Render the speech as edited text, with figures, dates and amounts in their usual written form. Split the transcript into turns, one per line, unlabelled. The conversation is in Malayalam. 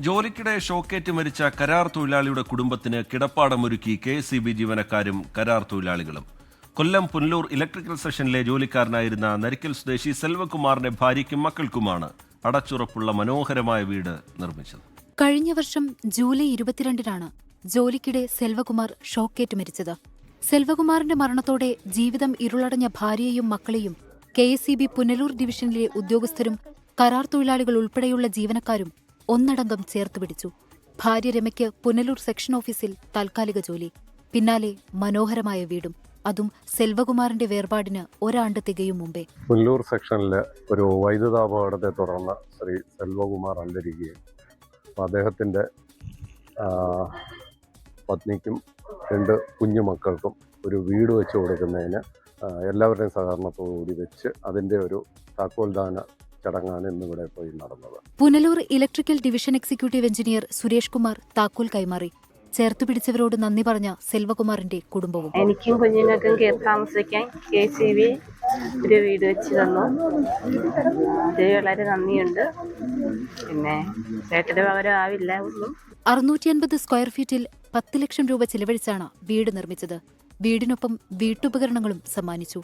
ജോലിക്കിടെ ഷോക്കേറ്റ് മരിച്ച കരാർ തൊഴിലാളിയുടെ കുടുംബത്തിന് കിടപ്പാടമൊരുക്കി KSEB ജീവനക്കാരും കരാർ തൊഴിലാളികളും. കൊല്ലം പുനലൂർ ഇലക്ട്രിക്കൽ സെക്ഷനിലെ ജോലിക്കാരനായിരുന്ന നരിക്കൽ സ്വദേശി സെൽവകുമാറിന്റെ ഭാര്യയ്ക്കും മക്കൾക്കുമാണ് അടച്ചുറപ്പുള്ള മനോഹരമായ വീട് നിർമ്മിച്ചത്.
കഴിഞ്ഞ വർഷം ജൂലൈ 22-നാണ് ജോലിക്കിടെ സെൽവകുമാർ ഷോക്കേറ്റ് മരിച്ചത്. സെൽവകുമാറിന്റെ മരണത്തോടെ ജീവിതം ഇരുളടഞ്ഞ ഭാര്യയെയും മക്കളെയും KSEB പുനലൂർ ഡിവിഷനിലെ ഉദ്യോഗസ്ഥരും കരാർ തൊഴിലാളികൾ ഉൾപ്പെടെയുള്ള ജീവനക്കാരും ഒന്നടങ്കം ചേർത്തുപിടിച്ചു. ഭാര്യ രമയ്ക്ക് പുനലൂർ സെക്ഷൻ ഓഫീസിൽ താൽക്കാലിക ജോലി, പിന്നാലെ മനോഹരമായ വീടും, അതും സെൽവകുമാറിന്റെ വേർപാടിന് ഒരാണ്ട് തികയും മുമ്പേ.
പുനലൂർ സെക്ഷനിലെ ഒരു വൈദ്യുതാപകടത്തെ തുടർന്ന് ശ്രീ സെൽവകുമാർ അന്തരിക്കുകയും അദ്ദേഹത്തിൻ്റെ പത്നിക്കും 2 കുഞ്ഞുമക്കൾക്കും ഒരു വീട് വെച്ച് കൊടുക്കുന്നതിന് എല്ലാവരുടെയും സഹകരണത്തോടുകൂടി വെച്ച് അതിൻ്റെ ഒരു താക്കോൽദാന ചടങ്ങാണ് ഇന്നിവിടെ പോയി നടന്നത്.
Punalur electrical division executive engineer Suresh Kumar താക്കോൽ കൈമാറി. ചേർത്തുപിടിച്ചവരോട് നന്ദി പറഞ്ഞ സെൽവകുമാറിന്റെ കുടുംബവും.
എനിക്കും കുഞ്ഞുങ്ങൾക്കും കയറി താമസിക്കാൻ KSEB ഒരു വീട് വെച്ച് തന്നു. അത് വളരെ നന്ദിയുണ്ട്. പിന്നെ ചേട്ടന് പകരം ആവില്ല.
650 സ്ക്വയർ ഫീറ്റിൽ 10 ലക്ഷം രൂപ ചിലവഴിച്ചാണ് വീട് നിർമ്മിച്ചത്. വീടിനൊപ്പം വീട്ടുപകരണങ്ങളും സമ്മാനിച്ചു.